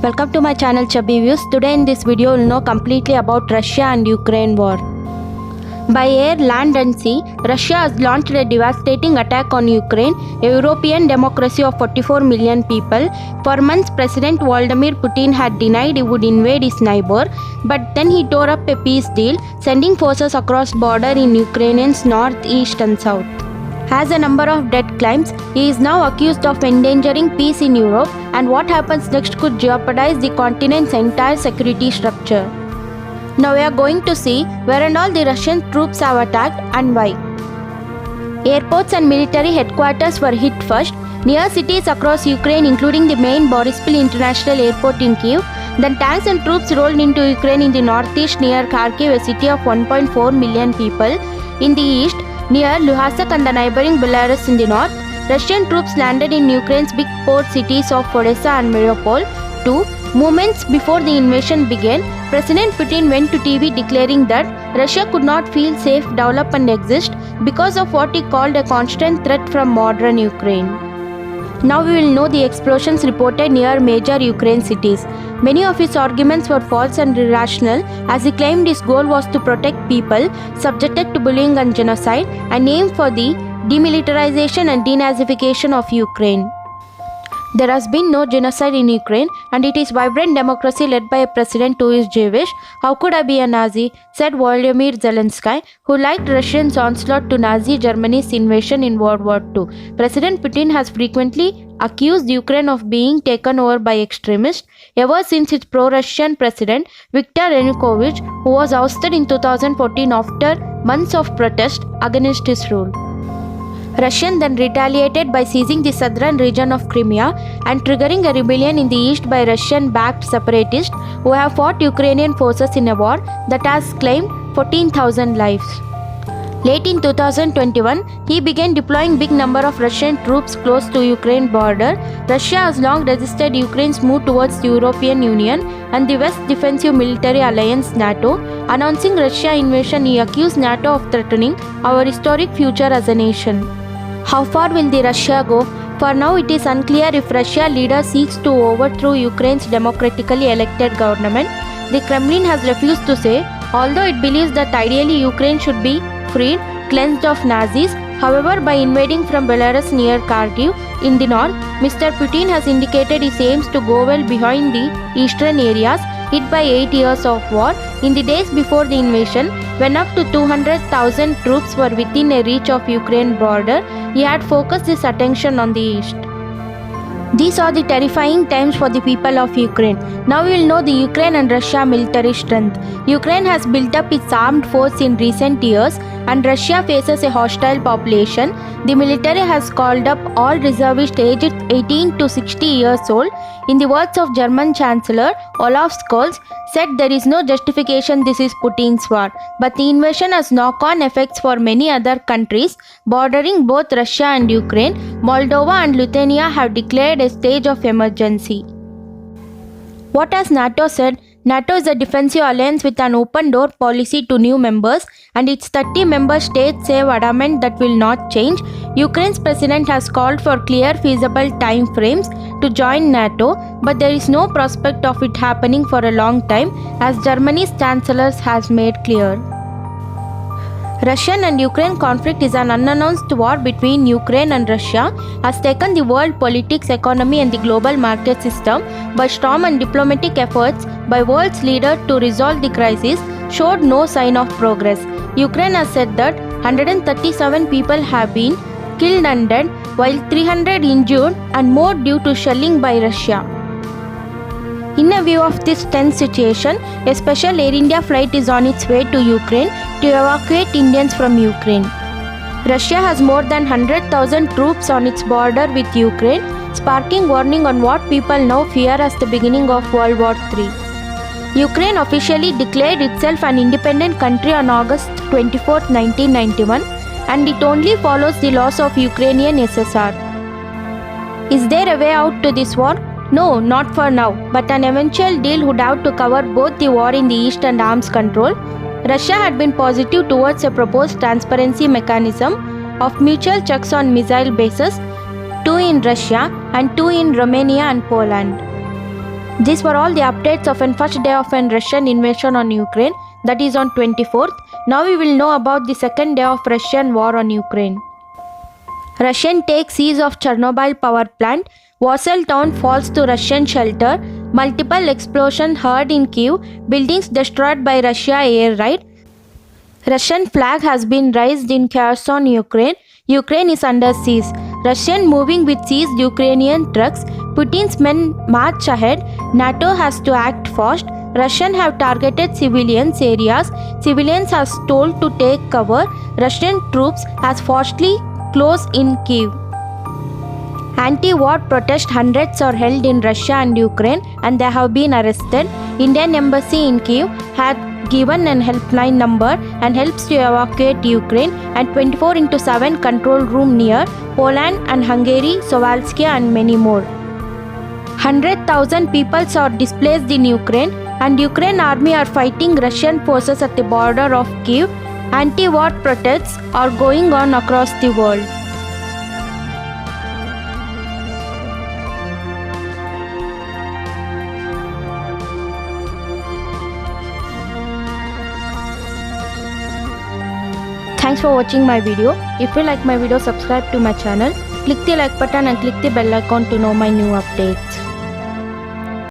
Welcome to my channel Chubbyviews. Today in this video we'll know completely about Russia and Ukraine war. By air, land and sea, Russia has launched a devastating attack on Ukraine, a European democracy of 44 million people. For months, President Vladimir Putin had denied he would invade his neighbor, but then he tore up a peace deal, sending forces across border in Ukraine's north, east and south. Has a number of death claims, he is now accused of endangering peace in Europe, and what happens next could jeopardize the continent's entire security structure. Now we are going to see where and all the Russian troops have attacked and why. Airports and military headquarters were hit first, near cities across Ukraine including the main Borispil International Airport in Kyiv. Then tanks and troops rolled into Ukraine in the northeast near Kharkiv, a city of 1.4 million people. In the east, near Luhansk and the neighboring Belarus in the north, Russian troops landed in Ukraine's big port cities of Odessa and Mariupol. 2. Moments before the invasion began, President Putin went to TV declaring that Russia could not feel safe, develop and exist because of what he called a constant threat from modern Ukraine. Now we will know the explosions reported near major Ukraine cities. Many of his arguments were false and irrational, as he claimed his goal was to protect people subjected to bullying and genocide and aim for the demilitarization and denazification of Ukraine. There has been no genocide in Ukraine, and it is vibrant democracy led by a president who is Jewish. How could I be a Nazi? Said Volodymyr Zelensky, who liked Russia's onslaught to Nazi Germany's invasion in World War II. President Putin has frequently accused Ukraine of being taken over by extremists ever since its pro-Russian president Viktor Yanukovych, who was ousted in 2014 after months of protest against his rule. Russia then retaliated by seizing the southern region of Crimea and triggering a rebellion in the east by Russian-backed separatists who have fought Ukrainian forces in a war that has claimed 14,000 lives. Late in 2021, he began deploying big number of Russian troops close to Ukraine border. Russia has long resisted Ukraine's move towards the European Union and the West Defensive Military Alliance NATO. Announcing Russia invasion, he accused NATO of threatening our historic future as a nation. How far will the Russia go? For now, it is unclear if Russia leader seeks to overthrow Ukraine's democratically elected government. The Kremlin has refused to say, although it believes that ideally Ukraine should be freed, cleansed of Nazis. However, by invading from Belarus near Kharkiv in the north, Mr. Putin has indicated his aims to go well behind the eastern areas hit by 8 years of war. In the days before the invasion, when up to 200,000 troops were within a reach of Ukraine border, he had focused his attention on the east. These are the terrifying times for the people of Ukraine. Now we will know the Ukraine and Russia military strength. Ukraine has built up its armed force in recent years and Russia faces a hostile population. The military has called up all reservists aged 18 to 60 years old. In the words of German Chancellor Olaf Scholz, said there is no justification this is Putin's war, but the invasion has knock-on effects for many other countries bordering both Russia and Ukraine. Moldova and Lithuania have declared a state of emergency. What has NATO said? NATO is a defensive alliance with an open-door policy to new members, and its 30 member states have adamant that will not change. Ukraine's president has called for clear, feasible time frames to join NATO, but there is no prospect of it happening for a long time, as Germany's chancellor has made clear. Russian and Ukraine conflict is an unannounced war between Ukraine and Russia, has taken the world politics, economy and the global market system by storm, and diplomatic efforts by world's leaders to resolve the crisis showed no sign of progress. Ukraine has said that 137 people have been killed and dead, while 300 injured and more due to shelling by Russia. In a view of this tense situation, a special Air India flight is on its way to Ukraine to evacuate Indians from Ukraine. Russia has more than 100,000 troops on its border with Ukraine, sparking warning on what people now fear as the beginning of World War III. Ukraine officially declared itself an independent country on August 24, 1991, and it only follows the laws of Ukrainian SSR. Is there a way out to this war? No, not for now, but an eventual deal would have to cover both the war in the east and arms control. Russia had been positive towards a proposed transparency mechanism of mutual checks on missile bases, 2 in Russia and 2 in Romania and Poland. These were all the updates of the first day of a Russian invasion on Ukraine, that is on 24th. Now we will know about the second day of Russian war on Ukraine. Russian takes siege of Chernobyl power plant. Warsaw town falls to Russian shelter. Multiple explosions heard in Kyiv. Buildings destroyed by Russia air raid. Russian flag has been raised in Kherson, Ukraine. Ukraine is under siege. Russian moving with seized Ukrainian trucks. Putin's men march ahead. NATO has to act fast. Russians have targeted civilians areas. Civilians are told to take cover. Russian troops has forcibly closed in Kyiv. Anti-war protest hundreds are held in Russia and Ukraine and they have been arrested. Indian embassy in Kyiv had given an helpline number and helps to evacuate Ukraine, and 24/7 control room near Poland and Hungary, Slovakia and many more. 100,000 people are displaced in Ukraine and Ukraine army are fighting Russian forces at the border of Kyiv. Anti-war protests are going on across the world. Thanks for watching my video. If you like my video, subscribe to my channel. Click the like button and click the bell icon to know my new update.